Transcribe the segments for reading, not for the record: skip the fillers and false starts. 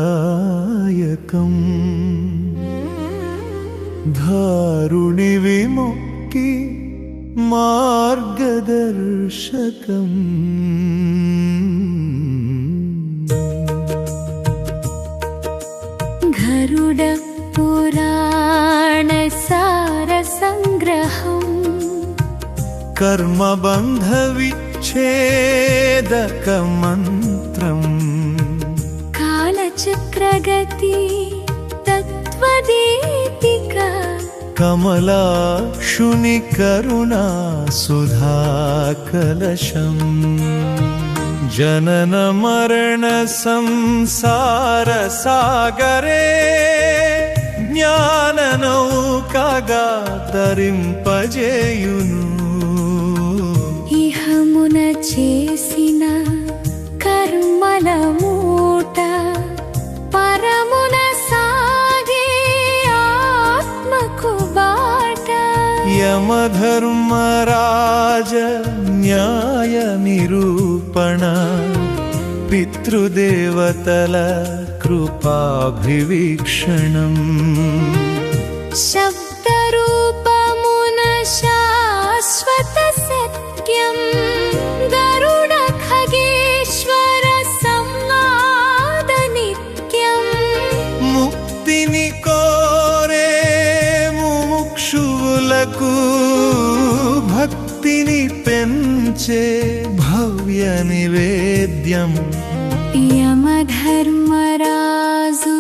धर्मविज्ञानप्रदायकम् धारुणि विमुक्ति मार्गदर्शकम् गरुड पुराण सार संग्रहम् कर्मबन्ध विच्छेदक मन्त्रम् कालचक्रगति तत्त्वदीपिका कमलाक्षुनि करुणा सुधा कलशम् जनन मरण संसार सागरे ज्ञान नौकागा तरिंपजेयुनु ఇహమున చేసిన కర్మల మూట పరమున సాగే ఆత్మకు బాట యమధర్మరాజ న్యాయ నిరూపణ పితృదేవతల కృపాభివీక్షణం శబ్దరూపమున శాశ్వత సత్యం గరుడ ఖగేశ్వర సంవాద నిత్యం ముక్తిని కోరే ముముక్షువులకు భక్తిని పెంచే భవ్య నివేద్యం యమధర్మరాజు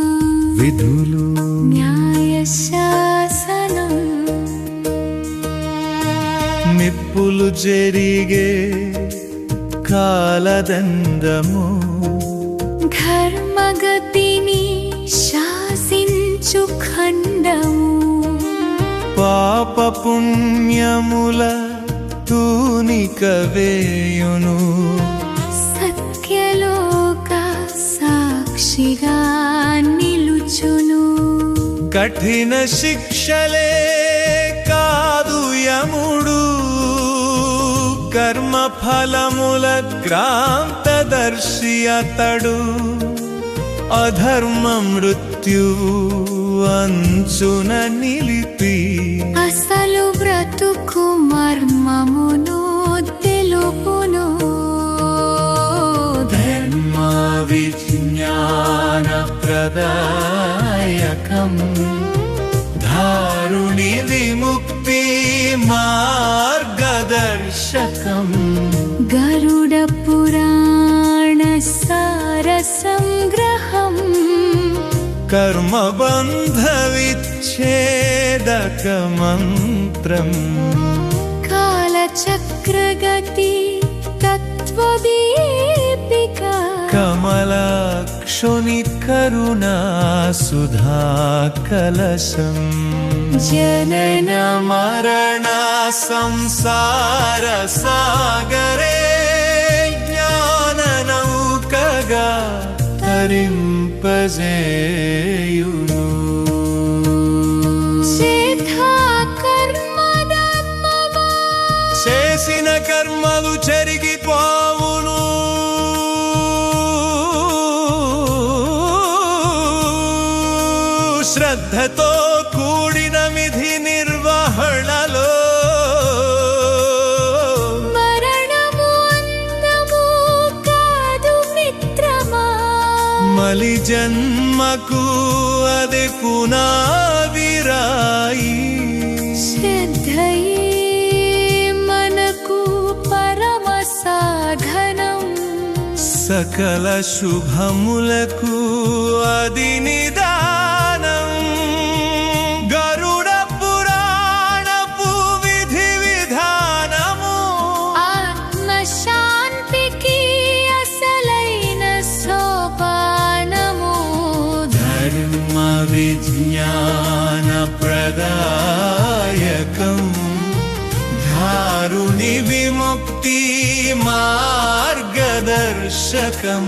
విధులు న్యాయ శాసనం నిప్పులు జరిగే కాలదండము ధర్మగతిని శాసించు ఖండము పాప పుణ్యముల తూనిక వేయును సత్యలోక సాక్షిగా నిలుచును కఠిన శిక్షలే కాదు యముడు కర్మ ఫలముల క్రాంతదర్శి అతడు అధర్మ మృత్యువు అంచున నిలిపి అసలు బ్రతుకు మర్మమును తెలుపును ధర్మ విజ్ఞాన ప్రదాయకం దారుణి విముక్తి మార్గదర్శకం గరుడ పురాణ సార సంగ్రహం కర్మబంధ విచ్ఛేదక మంత్రం కాలచక్రగతి తత్వదీపిక కమలాక్షుని కరుణా సుధా కలశం జనన మరణ సంసార సాగరే జ్ఞాన నౌకగా తరింపజేయును చేసిన కర్మలు చెరిగిపోవును శ్రద్ధతో కూడిన విధి నిర్వహణలో మరణము అందము కాదు మిత్రమా మలి జన్మకు అది పునాదిరాయి శ్రద్ధయే మనకు పరమ సాధనం సకల శుభములకు అది నిదానం గరుడ పురాణపు విధి విధానము ఆత్మశాంతికి అసలైన సోపానము ధర్మ విజ్ఞాన ప్రదాయకం దారుణి విముక్తి మార్గదర్శకం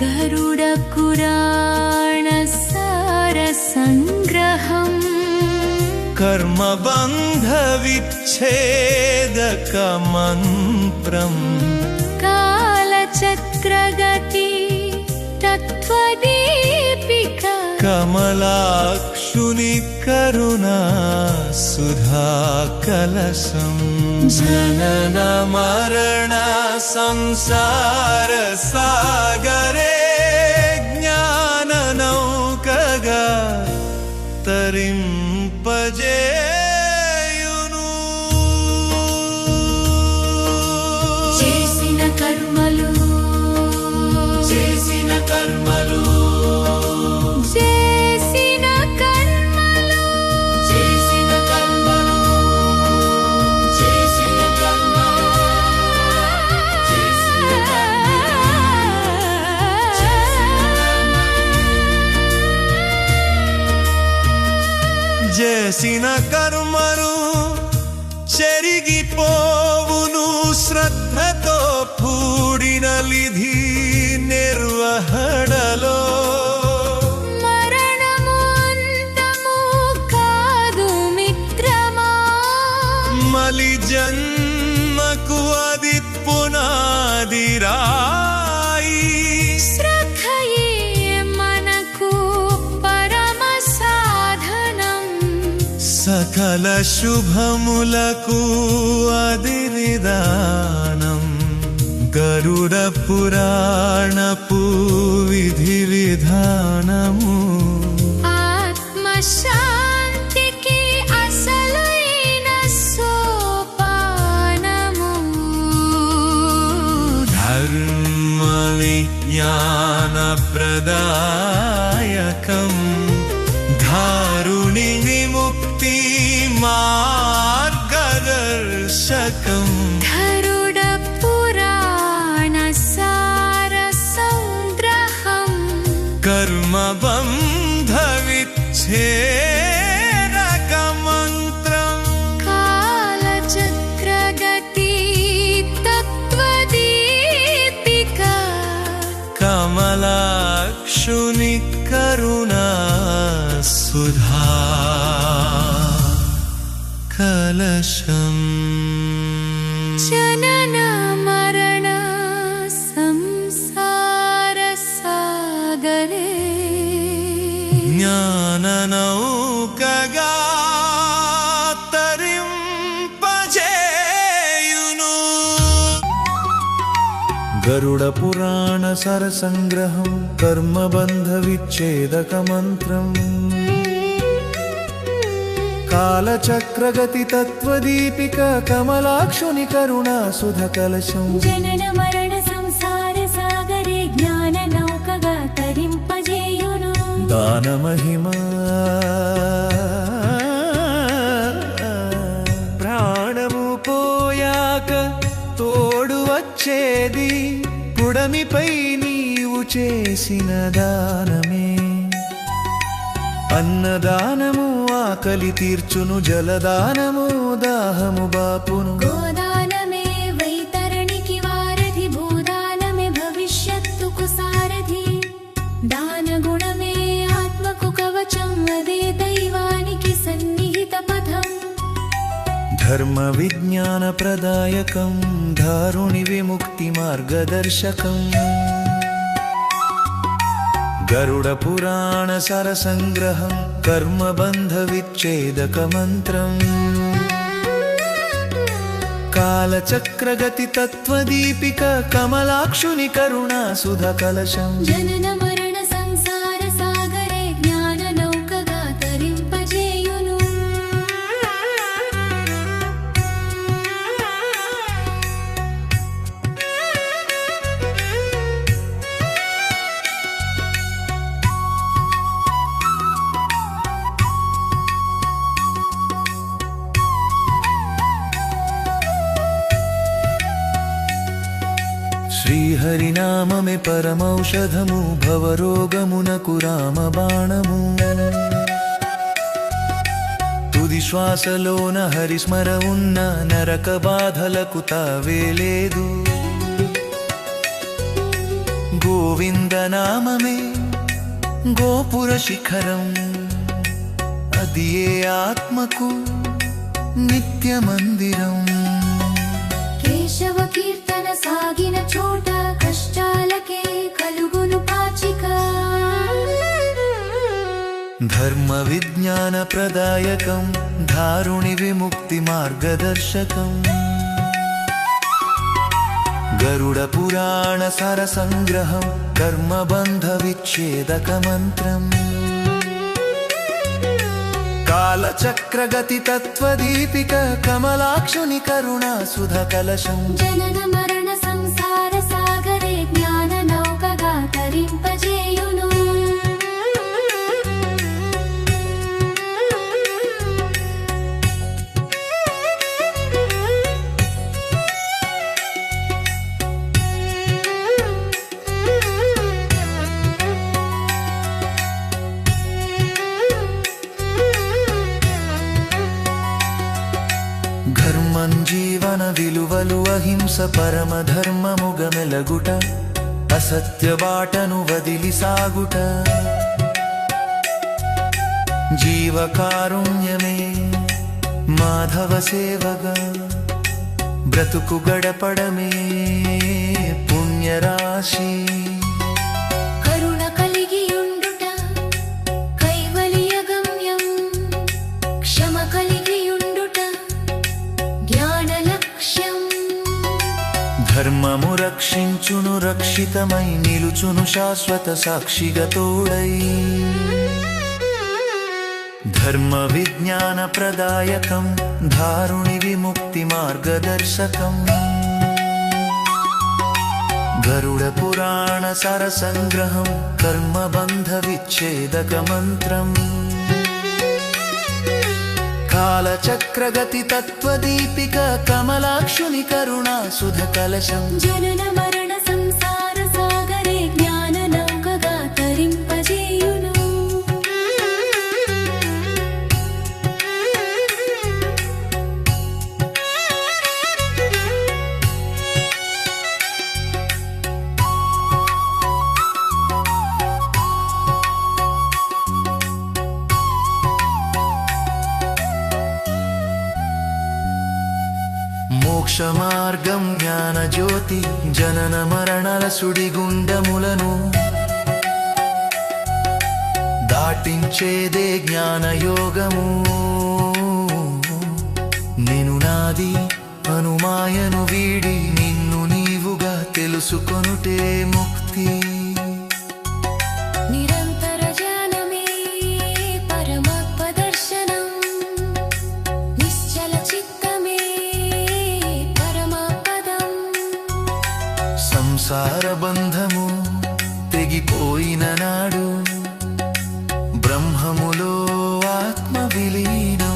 గరుడ పురాణ సార సంగ్రహం कर्मबन्ध विच्छेदक मन्त्रम् कालचक्र కాలచక్రగతి తత్వదీపిక కమలాక్షుని కరుణా సుధా కలశం జనన మరణ సంసార సాగరే జ్ఞాన నౌకగా తరింపజేయును చేసిన కర్మలు చేసిన కర్మలు చేసిన కర్మలు చేసిన కర్మలు చేసిన కర్మలు చేసిన కర్మలు చెరిగిపోవును శ్రద్ధతో పూడిన లిధి నిర్వహణలో మరణము అంతము కాదు మిత్రమా మలి జన్మకు అది పునాది రాయి శ్రద్ధయే మనకు పరమ సాధనం సకల శుభములకు అది విధానం గరుడ పురాణపు విధి విధానము ఆత్మశాంతికి అసలైన సోపానము ధర్మ విజ్ఞాన ప్రదాయకం ధారుణి విముక్తి మార్గదర్శకం గరుడ పురాణ సార సంగ్రహం కర్మబంధ విచ్ఛేదక మంత్రం కాలచక్రగతి తత్వదీపిక కమలాక్షుని కరుణా సుధా కలశం జనన మరణ సంసార సాగరే జ్ఞాన నౌకగా తరింపజేయును గరుడ పురాణ సర సంగ్రహం కర్మబంధ విచ్ఛేదక మంత్రం కాలచక్రగతి తత్వదీపిక కమలాక్షుని కరుణా సుధ కలశం జనన మరణ సంసార సాగరే జ్ఞాన నౌకగా తరింపజేయును దాన మహిమా ప్రాణము పోయాక తోడు వచ్చేది పుడమిపై నీవు చేసిన దానమే అన్నదానము ఆకలి తీర్చును జలదానము దాహము బాపును గోదానమే వైతరణికి వారధి భూదానమే భవిష్యత్తుకు సారథి దాన గుణమే ఆత్మకు కవచం అదే దైవానికి సన్నిహిత పథం ధర్మ విజ్ఞాన ప్రదాయకం ధారుణి విముక్తి మార్గదర్శకం గరుడ పురాణ సర సంగ్రహం కర్మబంధ విచ్ఛేదక మంత్రం కాలచక్రగతి తత్వదీపిక కమలాక్షుని కరుణా సుధ కలశం జనన మరణ సంసార సాగరే జ్ఞాన నౌకగా తరింపజేయును శ్రీహరినామమే పరమౌషధము భవరోగమునకు రామబాణము తుది శ్వాసలోన హరిస్మర ఉన్న నరక బాధలకు తావే లేదు గోవిందనామమే గోపుర శిఖరం అది ఏ ఆత్మకు నిత్య మందిరం కేశవ కీర్తన సాగిన చోట కష్టాల ధర్మ విజ్ఞాన ప్రదాయకం ధారుణి విముక్తి మార్గదర్శకం గరుడ పురాణ సార సంగ్రహం కర్మబంధ విచ్ఛేదక మంత్రం కాలచక్రగతి తత్వదీపిక కమలాక్షుని కరుణా సుధ కలశం జనన మరణ సంసార సాగరే జ్ఞాన నౌకగా తరింపజేయును జీవన విలువలు అహింస పరమ ధర్మముగ మెలగుట అసత్య బాటను వదిలి సాగుట జీవకారుణ్యమే మాధవ సేవగా బ్రతుకు గడపడమే పుణ్యరాశి కరుణ కలిగియుండుట కైవల్య గమ్యం క్షమ కలిగియుండుట జ్ఞాన లక్ష్యం ధర్మము రక్షించును రక్షితమై నిలుచును శాశ్వత సాక్షిగా తోడై ధర్మ విజ్ఞాన ప్రదాయకం ధారుణి విముక్తి మార్గదర్శకం గరుడ పురాణ సార సంగ్రహం కర్మబంధ విచ్ఛేదక మంత్రం కాలచక్రగతి తత్వదీపిక కమలాక్షుని కరుణా సుధ కలశం జనన మరణ సంసార సాగరే జ్ఞాన నౌకగా తరింపజేయును మోక్ష మార్గం జ్ఞాన జ్యోతి జనన మరణల సుడిగుండములను దాటించేదే జ్ఞాన యోగము నిను నాది అనుమాయను వీడి నిన్ను నీవుగా తెలుసుకొనుటే ముక్తి నిరంతర జ్ఞానమే పరమాత్మ దర్శనం నిశ్చల చిత్తమే పరమపదం సంసార బంధము తెగిపోయిన నాడు బ్రహ్మములో ఆత్మ విలీనం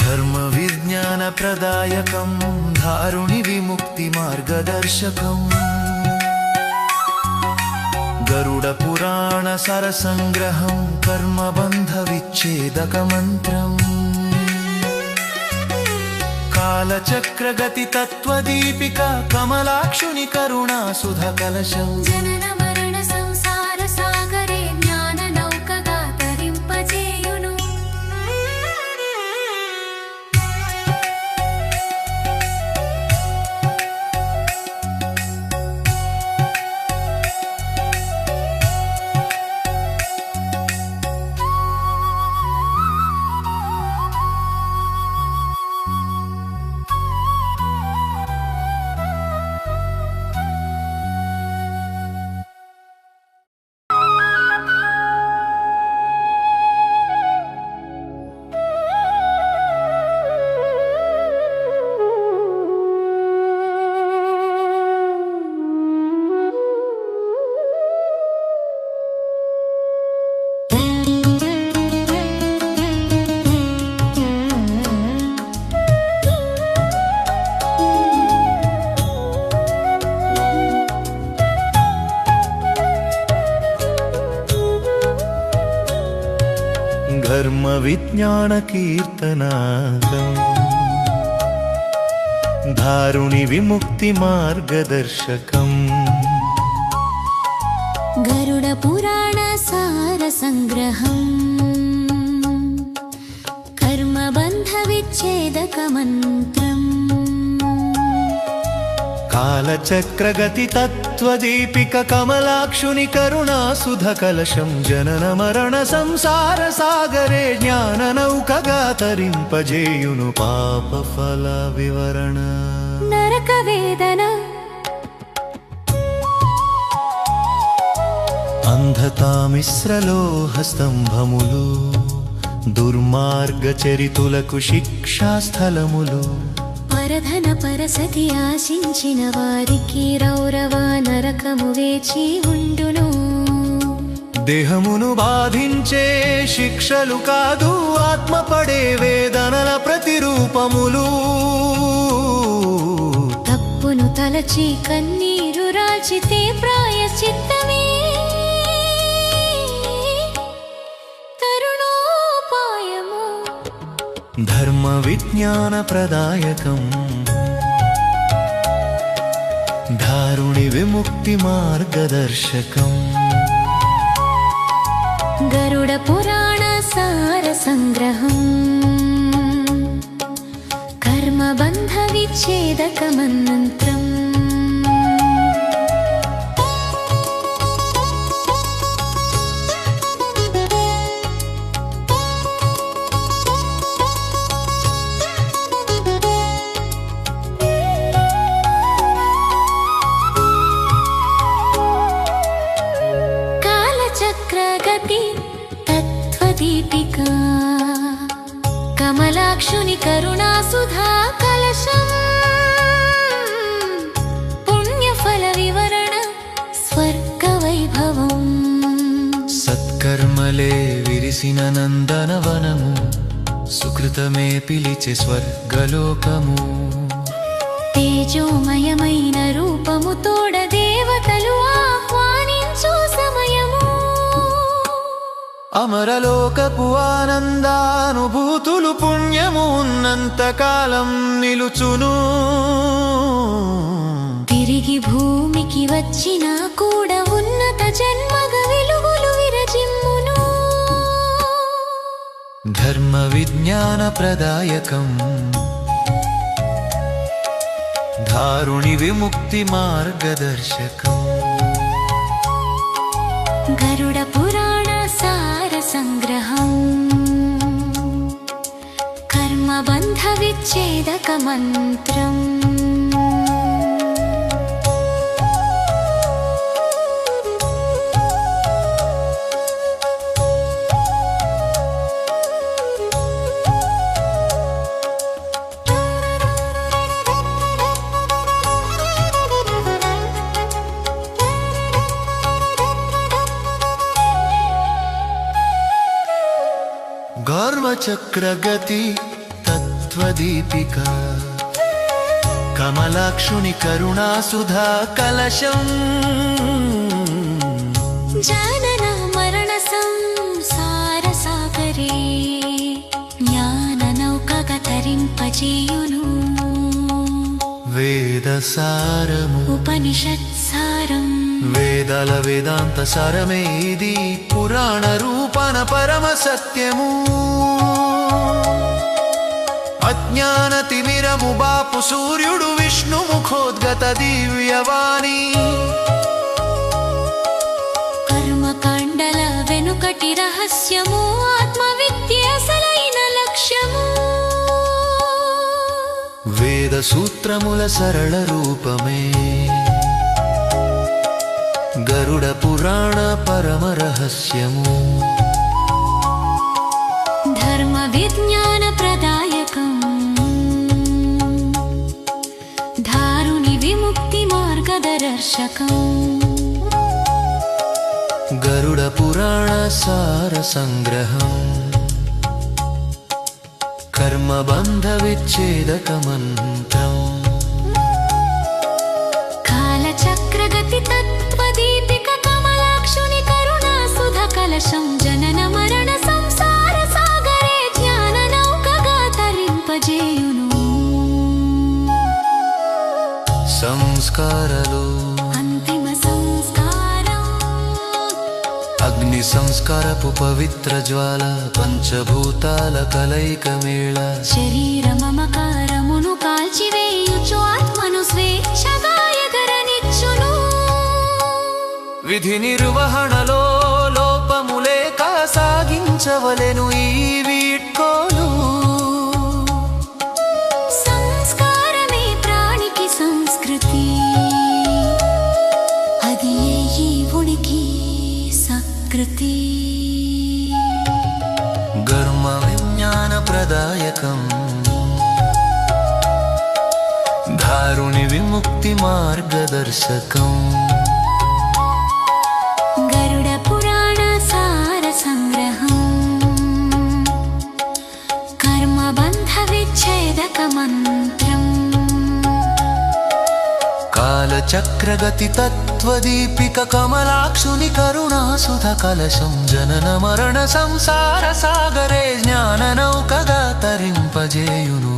ధర్మ విజ్ఞాన ప్రదాయకం ధారుణి విముక్తి మార్గదర్శకం గరుడ పురాణ సార సంగ్రహం కర్మబంధ విచ్ఛేదక మంత్రం కాలచక్రగతి తత్వదీపిక కమలాక్షుని కరుణా సుధ కలశం జనన మరణ సంసార సాగరే జ్ఞాన నౌకగా తరింపజేయును ధర్మ విజ్ఞాన కీర్తనాదం ధారుణి విముక్తి మార్గదర్శకం గరుడ పురాణ సార సంగ్రహం కర్మబంధ విచ్ఛేదక మంత్రం కాలచక్రగతి తత్వదీపిక కమలాక్షుని కరుణా సుధ కలశం జనన మరణ సంసార సాగరే జ్ఞాన నౌకగా తరింపజేయును పాప ఫల వివరణ నరక వేదన అంధతామిశ్రలోహ స్తంభములు దుర్మార్గ చరితులకు శిక్షాస్థలములు పరధన పరసతి ఆశించిన వారికి రౌరవ నరకము వేచి ఉండును దేహమును బాధించే శిక్షలు కాదు ఆత్మ పడే వేదనల ప్రతిరూపములు తప్పును తలచి కన్నీరు రాల్చితే ప్రాయశ్చిత్తమే తరుణోపాయము ధర్మ విజ్ఞాన ప్రదాయకం ధారుణి విముక్తి మార్గదర్శకం గరుడ పురాణ సార సంగ్రహం కర్మబంధ విచ్ఛేదక మంత్రం కాలచక్రగతి తత్వదీపికా కమలాక్షుని కరుణా సుధా కలశం పుణ్యఫల వివరణ స్వర్గ వైభవం సత్కర్మలే విరిసిన నందనవనము సుకృతమే పిలిచే స్వర్గలోకము తేజోమయమైన రూపము తోడ దేవతలు ఆహ్వానించు సమయము అమరలోకపు ఆనందానుభూతులు పుణ్యము ఉన్నంతకాలం నిలుచును తిరిగి భూమికి వచ్చినా కూడా ఉన్నత జన్మగ వెలుగులు విరజిమ్మును ధర్మ విజ్ఞాన ప్రదాయకం ధారుణి విముక్తి మార్గదర్శకం గరుడ పురాణ సార సంగ్రహం కర్మబంధ విచ్ఛేదక మంత్రం గర్వచక్రగతి తత్వదీపిక కమలాక్షుని కరుణా సుధా కలశం జనన మరణ సంసార సాగరే జ్ఞాన నౌకగా తరింపజేయును వేద సారము ఉపనిషత్ సారం వేదాల వేదాంత సారమే ఇది పురాణ రూపణ పరమ సత్యము అజ్ఞాన తిమిరము బాపు సూర్యుడు విష్ణు ముఖోద్గత దివ్యవాణి కర్మకాండల వెనుకటి రహస్యము ఆత్మ విద్య అసలైన లక్ష్యము వేద సూత్రముల సరళ రూపమే గరుడ పురాణ పరమ రహస్యము ధర్మ విజ్ఞాన ప్రదాయకం ధారుణి విముక్తి మార్గదర్శకం గరుడ పురాణ సార సంగ్రహం కర్మబంధ విచ్ఛేదక మంత్రం కాలచక్రగతి తత్వదీపిక కమలాక్షుని కరుణా సుధ కలశం జనన మరణ సంసార సాగరే జ్ఞాన నౌకగా తరింపజేయును సంస్కారాలు అంతిమ సంస్కారం అగ్ని సంస్కారపు పవిత్ర జ్వాల పంచభూతాల కలయిక మేళ శరీర మమకారమును కాల్చివేయుచు ఆత్మను స్వేచ్ఛగా విధి నిర్వహణలో లోపములేక సాగించవలెను ఈ వీడ్కోలు. సంస్కారమే ప్రాణికి సంస్కృతి, అది ఈ ఉనికి సకృతి. కర్మ విజ్ఞాన ప్రదాయకం, దారుని విముక్తి మార్గదర్శకం. గరుడ పురాణ సార సంగ్రహం, కర్మబంధ విచ్ఛేదక మంత్రం. కాలచక్రగతి తత్వదీపిక కమలాక్షుని కరుణాసుధ కలశం. జనన మరణ సంసార సాగరే జ్ఞాన నౌకగా తరింపజేయును.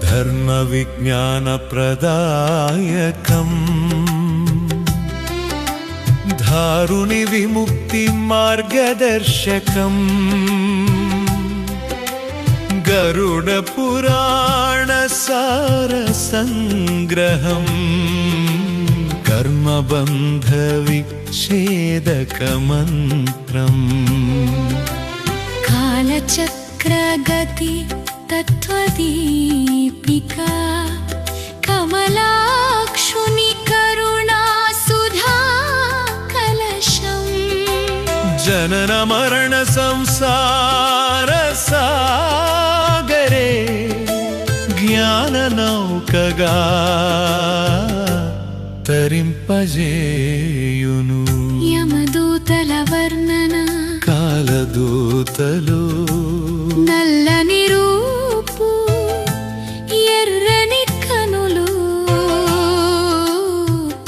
ధర్మ విజ్ఞాన ప్రదాయకం, దారుని విముక్తి మార్గదర్శకం. గరుడ పురాణ సార సంగ్రహం, కర్మబంధ విచ్ఛేదక మంత్రం. కాలచక్రగతి తత్వదీపికా కమలాక్షుని కరుణా సుధా కలశం. జనన మరణ సంసార సాగరే జ్ఞాన నౌకగా తరింపజేయును. యమదూతల వర్ణన, కాలదూతలు నల్లని రూపు, ఎర్రని కనులు,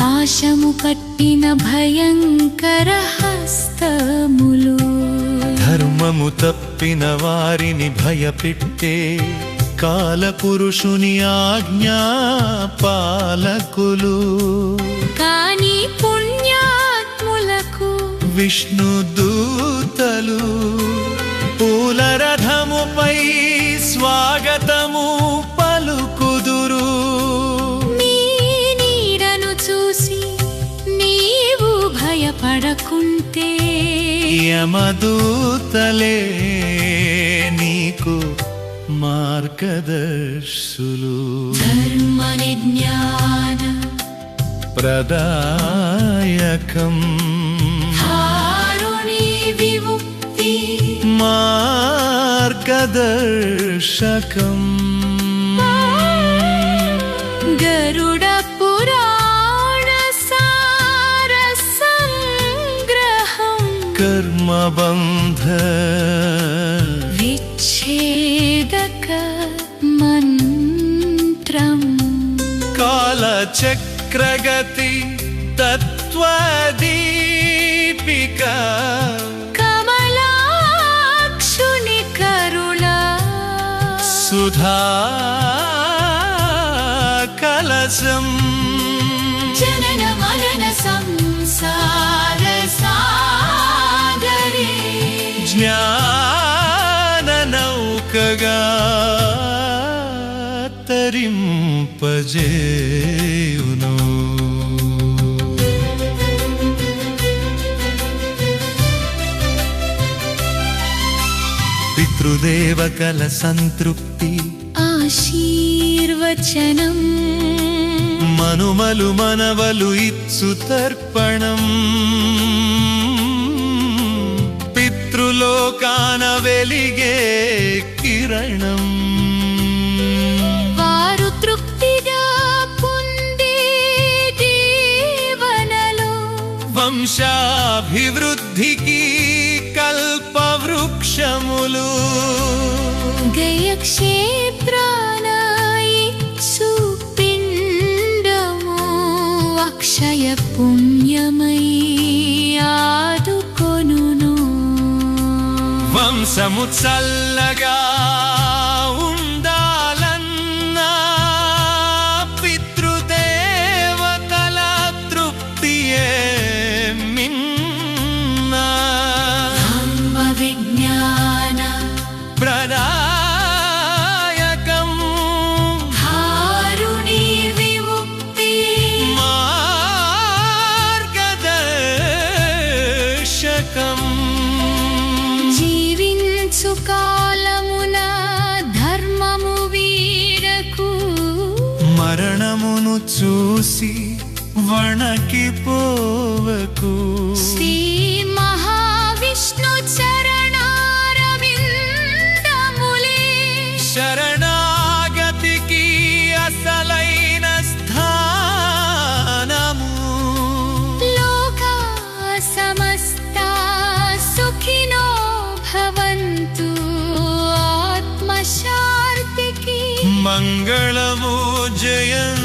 పాశము పట్టిన భయంకర హస్తములు. ధర్మము తప్పిన వారిని భయపెట్టే కాలపురుషుని ఆజ్ఞా పాలకులు. కాని పుణ్యాత్ములకు విష్ణు దూతలు పూల రథముపై స్వాగతము పలుకుదురు. నీ నీడను చూసి నీవు భయపడకుంటే యమదూతలే నీకు మార్గదర్శులు. ధర్మ విజ్ఞాన ప్రదాయకం, దారుని విముక్తి మార్గదర్శకం. గరుడ పురాణ సార సంగ్రహం, కర్మబంధ విచ్ఛేదక మంత్రం. కాలచక్రగతి తత్వదీపిక కమలాక్షుని కరుణ సుధా కలశం. జనన మరణ సంసార సాగరే జ్ఞాన నౌకగా తరింపజేయును. పితృదేవకల సంతృప్తి, ఆశీర్వచనం. మనుమలు మనవలు ఇచ్చు తర్పణం. పితృలోకాన వెలిగే కిరణం. వంశాభివృద్ధికి కల్పవృక్షములు గయక్షేత్రాన ఇచ్చు పిండము అక్షయ పుణ్యమై ఆదుకొనును వంశము చల్లగా ఉండాలన్నా పితృదేవతల తృప్తియే మిన్నా ధర్మ విజ్ఞాన ప్రదాయకం ధారుణి విముక్తి మార్గదర్శకం జీవించు కాలమున ధర్మము వీడకు మరణమును చూసి వణకిపోవకు శ్రీ మహావిష్ణు చరణారవిందములే శరణాగతికి అసలైన స్థానము లోకా సమస్తా సుఖినో భవంతు ఆత్మశాంతికి మంగళము జయం